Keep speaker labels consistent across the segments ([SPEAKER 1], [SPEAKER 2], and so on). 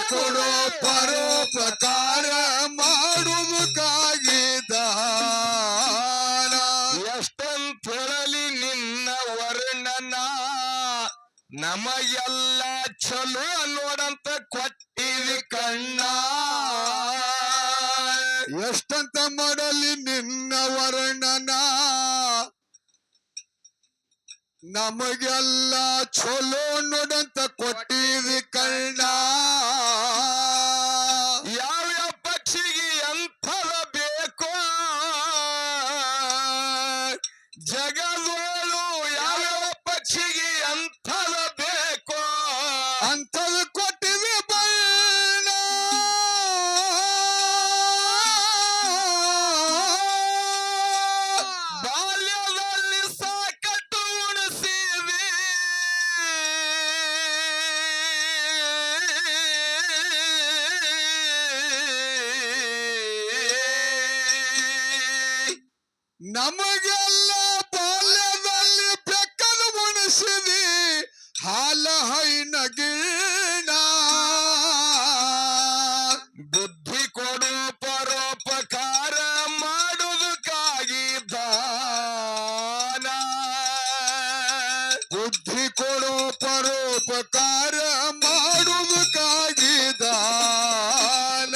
[SPEAKER 1] ಕೊಡೋ ಪರೋಪಕಾರ ಮಾಡುವುದಕ್ಕಾಗಿ ದಾನ.
[SPEAKER 2] ಎಷ್ಟಂತೊಳಲಿ ನಿನ್ನ ವರ್ಣನ ನಮಗೆಲ್ಲ ಚಲೋ ನೋಡಂತ ಕೊಟ್ಟಿವಿ ಕಣ್ಣ.
[SPEAKER 1] ಎಷ್ಟಂತ ಮಾಡಲಿ ನಿನ್ನ ವರ್ಣನ ನಮಗೆಲ್ಲ ಚಲೋ ನೋಡಂತ ಕೊಟ್ಟಿವಿ ಕಣ್ಣ.
[SPEAKER 2] ಯಾವ್ಯಾವ ಪಕ್ಷಿಗೆ ಎಂಥದ ಬೇಕೋ ಜಗದೋಳು, ಯಾವ್ಯಾವ ಪಕ್ಷಿಗೆ ಎಂಥದ ಬೇಕೋ
[SPEAKER 1] ಅಂಥದ್ದು ಕೊಟ್ಟಿವಿ ಬಣ್ಣ.
[SPEAKER 2] ಬಾಲ್ಯದಲ್ಲಿ ಸಾಕಟ್ಟು ಉಣಿಸಿವಿ,
[SPEAKER 1] ನಮಗೆಲ್ಲ ಬಾಲ್ಯದಲ್ಲಿ ಬೆಕ್ಕನ್ನು ಉಣಿಸಿದಿ ಹಾಲ ಹೈನ ಗಿಣ.
[SPEAKER 2] ಬುದ್ಧಿ ಕೊಡು ಪರೋಪಕಾರ ಮಾಡುವುದಕ್ಕಾಗಿ ದಾನ.
[SPEAKER 1] ಬುದ್ಧಿ ಕೊಡೋ ಪರೋಪಕಾರ ಮಾಡುವುದಕ್ಕಾಗಿ ದಾನ.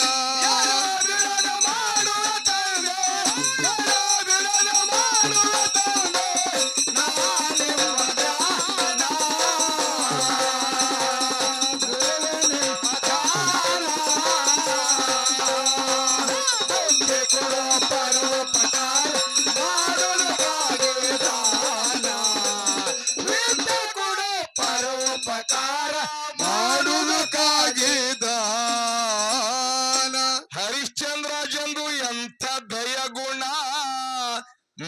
[SPEAKER 1] ಮಾಡುವುದಕ್ಕಾಗಿ ದಾನ.
[SPEAKER 2] ಹರಿಶ್ಚಂದ್ರಜಂದು ಎಂಥ ದಯಗುಣ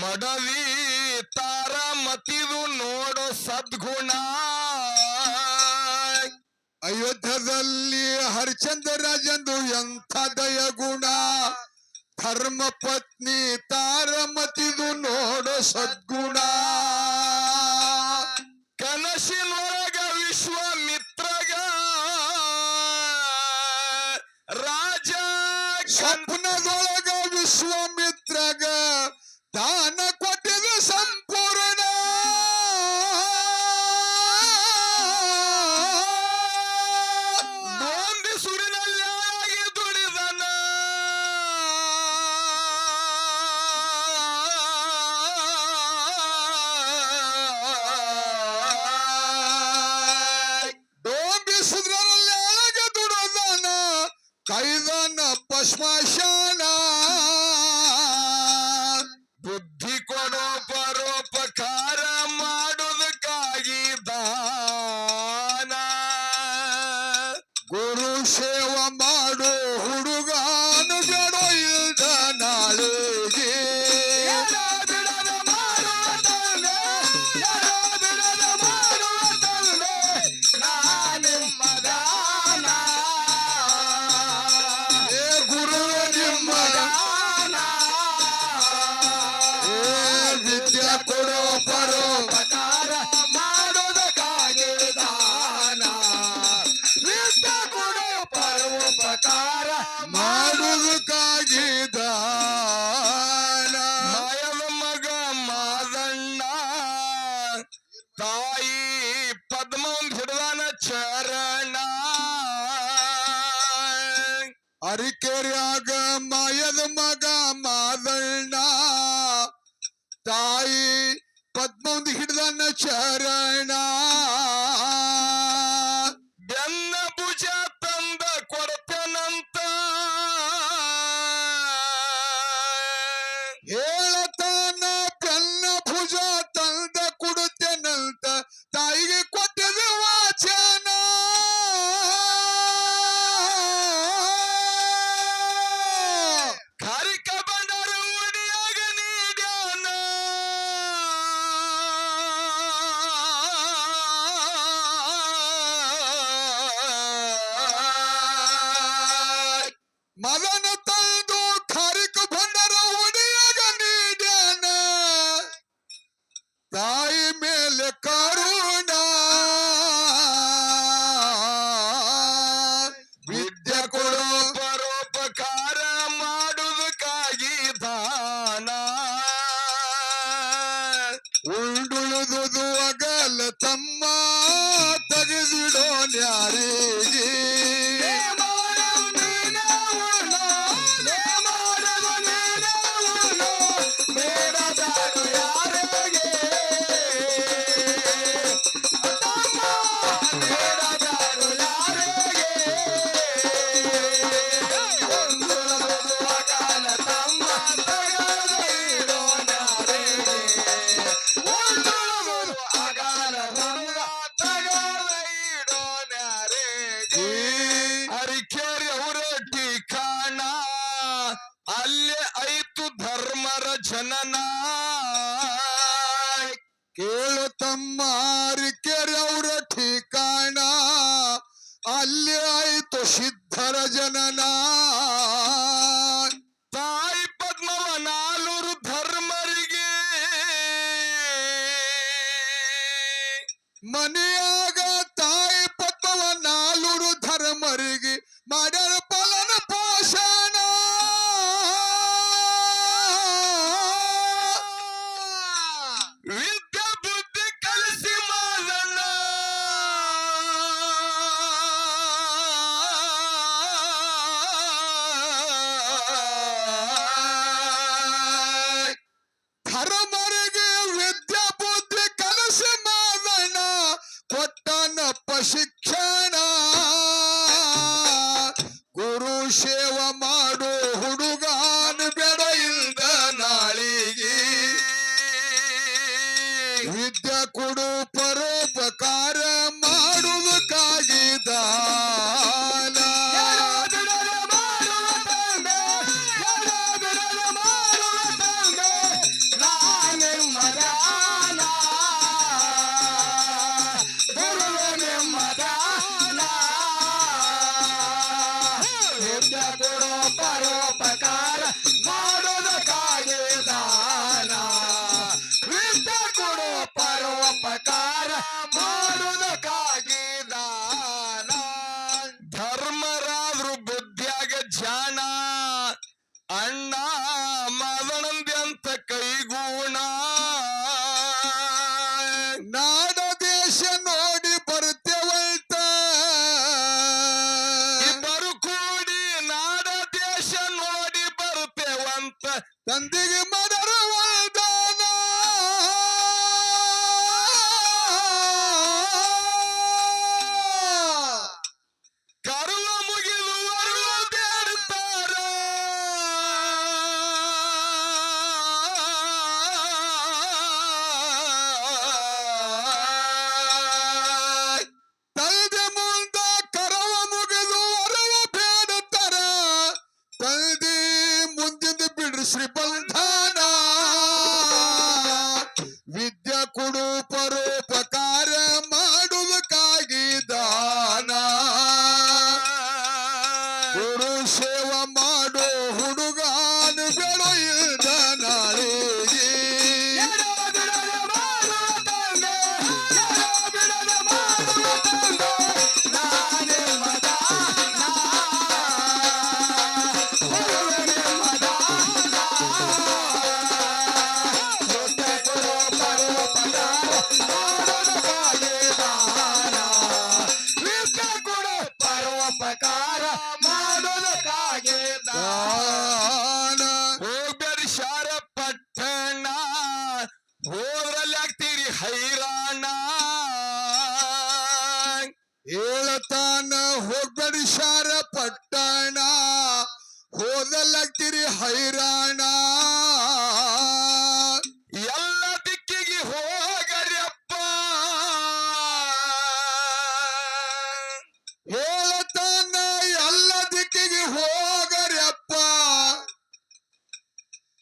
[SPEAKER 2] ಮಡವಿ ತಾರ ಮತಿದು ನೋಡೋ ಸದ್ಗುಣ.
[SPEAKER 1] ಅಯೋಧ್ಯದಲ್ಲಿ ಹರಿಶ್ಚಂದ್ರ ರಾಜಂದು ಎಂಥ ದಯಗುಣ ಧರ್ಮ ಪತ್ನಿ ತಾರಮತಿದು ನೋಡೋ ಸದ್ಗುಣ.
[SPEAKER 2] ಕನಸಿನೊಳಗ ವಿಶ್ವಾಮಿತ್ರಗ ರಾಜ
[SPEAKER 1] ಸ್ವಪ್ನದೊಳಗ ವಿಶ್ವಾಮಿತ್ರಗ ದಾನ ಕೊಟ್ಟಿದ ಸಂಪೂರ್ಣ.
[SPEAKER 2] ಬೋಂದಿ ಸುರಿನಲ್ಲಿ ದುಡಿದನ
[SPEAKER 1] ಡೋಂಬಿಸುದ್ರಲ್ಲಿ ದುಡದನ ಕೈದನ ಪಶ್ಮಶಾನ.
[SPEAKER 2] ಬುದ್ಧಿ ಕೊಡೋ ಪರೋಪಕಾರ ಮಾಡುವುದಕ್ಕಾಗಿ ದಾನ.
[SPEAKER 1] ಗುರು ಸೇವ ಮಾಡೋ ಹುಡುಗಾನು ಬೇಡೋ ಇಲ್ದ ನಾಳೆಗೆ. ಏ ಗುರು ನಿಮ್ಮ ಏ ವಿದ್ಯಾ ಕೊಡೋ ಪರೋಪಕಾರ
[SPEAKER 2] ಮಾಡೋದಕ್ಕಾಗಿ ದಾನ. ವಿದ್ಯೆ ಕೊಡೋ ಪರೋಪಕಾರ
[SPEAKER 1] ಮಾಡುವುದಕ್ಕಾಗಿ ದಾನ.
[SPEAKER 2] ಮಾಯದ ಮಗ ಮಾದಣ್ಣ ತಾಯಿ ಪದ್ಮನ್ ಹಿಡಿದನ ಚರಣ.
[SPEAKER 1] ಅರಿಕೆರ್ಯಾಗ ಮಾಯದ ಮಗ ಮಾದಣ್ಣ ತಾಯಿ ಪದ್ಮಂದು ಹಿಡ್ದನ ಚರಣ.
[SPEAKER 2] ಬೆನ್ನ ಭುಜ ತಂದ ಕೊಡ್ತೇನಂತ
[SPEAKER 1] ಹೇಳತಾನ ಬೆನ್ನ ಭುಜ ತಂದ ಕೊಡುತ್ತೇನಂತ ತಾಯಿಗೆ ಕೊಟ್ಟಿದ ವಾಚನ.
[SPEAKER 2] ಕರಿಕ ಬಂಡರ ಉಡಿಯಾಗ ನೀಡ್ಯಾನ. ನೀಡದಾಡು ಯಾರಿಗೆ ತಮ್ಮ ನೀಡದಾಡು ಯಾರಿಗೆ ಒಂದುಳದು ಅಗಲ ತಮ್ಮ ತಗದ ಇಡೋನ್ಯಾರಿಗೆ ಒಂದುಳದು ಅಗಲ ತಮ್ಮ ತಗದ ಇಡೋನ್ಯಾರಿಗೆ ಅರಿಕೆರೆ ಅವರ ಠಿಕಾಣ ಅಲ್ಲೇ ಐತು ಧರ್ಮರ ಜನನ
[SPEAKER 1] ಕೇಳು ತಮ್ಮ ಅರಿಕೆರೆ ಅವರ ಠಿಕಾಣ ಅಲ್ಲಿ ಆಯ್ತು ಸಿದ್ಧರ ಜನನ
[SPEAKER 2] ತಾಯಿ ಪದ್ಮವ ನಾಲ್ವರು ಧರ್ಮರಿಗೆ
[SPEAKER 1] ಮನೆಯಾಗ ತಾಯಿ ಪದ್ಮವ ನಾಲ್ವರು ಧರ್ಮರಿಗೆ ಮಾಡ್ಯಾರ ಪಾಲನ ಪೋಷಣ
[SPEAKER 2] ವಿದ್ಯಾ ಬುದ್ಧಿ ಕಲಿಸಿ ಮಾದಣ್ಣ
[SPEAKER 1] ಧರ್ಮರಿಗೆ ವಿದ್ಯಾ ಬುದ್ಧಿ ಕಲಸಿ ಮಾದಣ್ಣ ಕೊಟ್ಟನಪ್ಪ ಶಿಕ್ಷಣ ಗುರು ಸೇವ ಮಾಡು ಹುಡುಗಾನ ಬೇಡ ಇಲ್ದ ನಾಳಿಗೆ ವಿದ್ಯೆ ಕೊಡು ಪರೋಪಕಾರ ಮಾಡುವುದಕ್ಕಾಗಿ ದಾನ
[SPEAKER 2] ಪರೋಪಕಾರ ಮಾಡೋದಕ್ಕಾಗಿ ದಾನ ವಿದ್ಯೆ ಕೊಡು ಪರೋಪಕಾರ ಮಾಡೋದಕ್ಕಾಗಿ ದಾನ ಧರ್ಮರಾದ್ರು ಬುದ್ಧಿಯಾಗ ಜಾಣ ಅಣ್ಣ ಮದನಂದಿ ಅಂತ ಕೈಗೂಣ
[SPEAKER 1] ನಾಡ ದೇಶ ನೋಡಿ ಬರ್ತೇವಂತ
[SPEAKER 2] ಇಬ್ಬರು ಕೂಡಿ ನಾಡ ದೇಶ ನೋಡಿ ಬರುತ್ತೇವಂತ
[SPEAKER 1] ತಂದೆಗೆ ಮದರ ವಾಗ್ದಾನ
[SPEAKER 2] ಕರುವ ಮುಗಿದುವರು ಬೇಡುತ್ತಾರ
[SPEAKER 1] ತಂದೆ ಮುಂದ ಕರವ ಮುಗಿದು ಅರವ ಬೇಡುತ್ತಾರ ತಂದೆ ಮುಂದಿನ ಬಿಡಿಸ್ರಿ ಬಂಧನ ವಿದ್ಯೆ ಕೊಡು ಪರೋಪಕಾರ ಮಾಡುವುದಕ್ಕಾಗಿ ದಾನ ಗುರು ಸೇವ ಮಾಡು ಹುಡುಗಾನ ಬೆಳು ಇಲ್ದ ನಾಳಿಗೆ
[SPEAKER 2] ಪರೋಪಕಾರ ಮಾಡೋದಕ್ಕಾಗಿ
[SPEAKER 1] ದಾನ
[SPEAKER 2] ಹೋಗ್ಬೇಡಿ ಶಾರ ಪಟ್ಟಣ ಹೋದ್ರಲ್ಲಿ ಆಗ್ತೀರಿ ಹೈರಾಣ
[SPEAKER 1] ಹೇಳ್ತಾನ ಹೋಗ್ಬೇಡಿ ಶಾರ ಪಟ್ಟಣ ಹೋದಲ್ಲಾಗ್ತೀರಿ ಹೈರಾಣ
[SPEAKER 2] ಎಲ್ಲ ದಿಕ್ಕಿಗೆ ಹೋಗರಿಯಪ್ಪ
[SPEAKER 1] ಹೇಳ್ತಾನ ಎಲ್ಲ ದಿಕ್ಕಿಗೆ ಹೋಗರ್ಯಪ್ಪ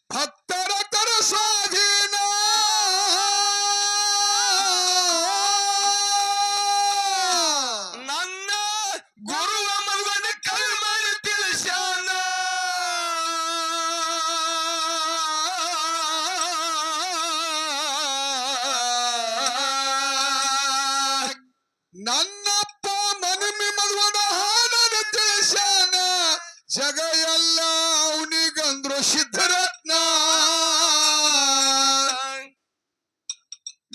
[SPEAKER 1] ಭಕ್ತರ ತರ ಸ್ವಾಧೀನ
[SPEAKER 2] ನನ್ನ ಗುರುವ ಮಗನ ಕೈ ಮಾಡಿ ತಿಳಿಸ್ಯಾನ
[SPEAKER 1] ನನ್ನಪ್ಪ ಮನಮಿ ಮದುವನ ಹಾಡನ ತಿಳಿಸ್ಯಾನ ಜಗ ಎಲ್ಲ ಅವನಿಗಂದ್ರು ಸಿದ್ಧರತ್ನ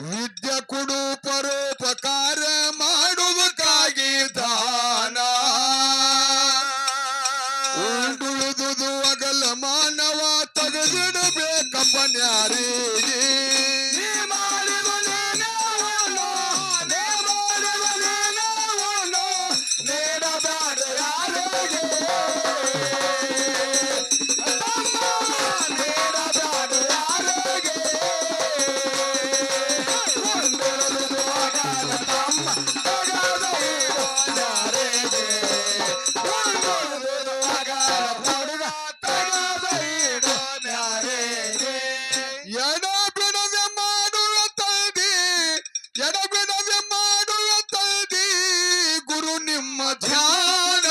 [SPEAKER 1] ವಿದ್ಯೆ ಕೊಡು ಪರೋಪಕಾರ ಮಾಡುವುದಕ್ಕಾಗಿ ದಾನ ಉಂಡುಳುದುದು ಅಗಲ ಮಾನವ ತೆಗೆದಿಡಬೇಕಪ್ಪ ನ್ಯಾಯ ಯಾರಿಗೆ
[SPEAKER 2] ನೀ ಮಾಡಿದ ನೀನವನು ನೀ ಮಾಡಿದ ನೀನವನು ನೀಡಬೇಡ ಯಾರಿಗೆ ತಮ್ಮ ನೀಡಬೇಡ ಯಾರಿಗೆ ಒಂದೆರಡು ಆಗದ ತಮ್ಮ ತಗದ ಇಡೋ ಯಾರಿಗೆ ಒಂದೆರಡು ಆಗದ ಹುಡುಗ ತಗದ ಇಡೋ ಯಾರಿಗೆ
[SPEAKER 1] ಎಡಬಿಡದೆ ಮಾಡುವ ತಲ್ದಿ ಎಡಬಿಡದೆ ಮಾಡುವ ತಲ್ದಿ ಗುರು ನಿಮ್ಮ ಧ್ಯಾನ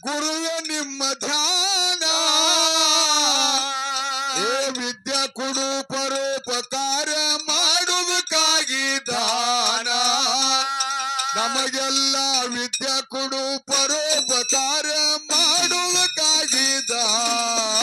[SPEAKER 1] ಗುರುವೇ ನಿಮ್ಮ ಧ್ಯಾನ ಏ ವಿದ್ಯಾ ಕೊಡು ಪರೋಪಕಾರ ಮಾಡುವುದಕ್ಕಾಗಿ ದಾನ ನಮಗೆಲ್ಲ ವಿದ್ಯಾ ಕೊಡು ಪರೋಪಕಾರ ಮಾಡುವುದಕ್ಕಾಗಿ ದಾನ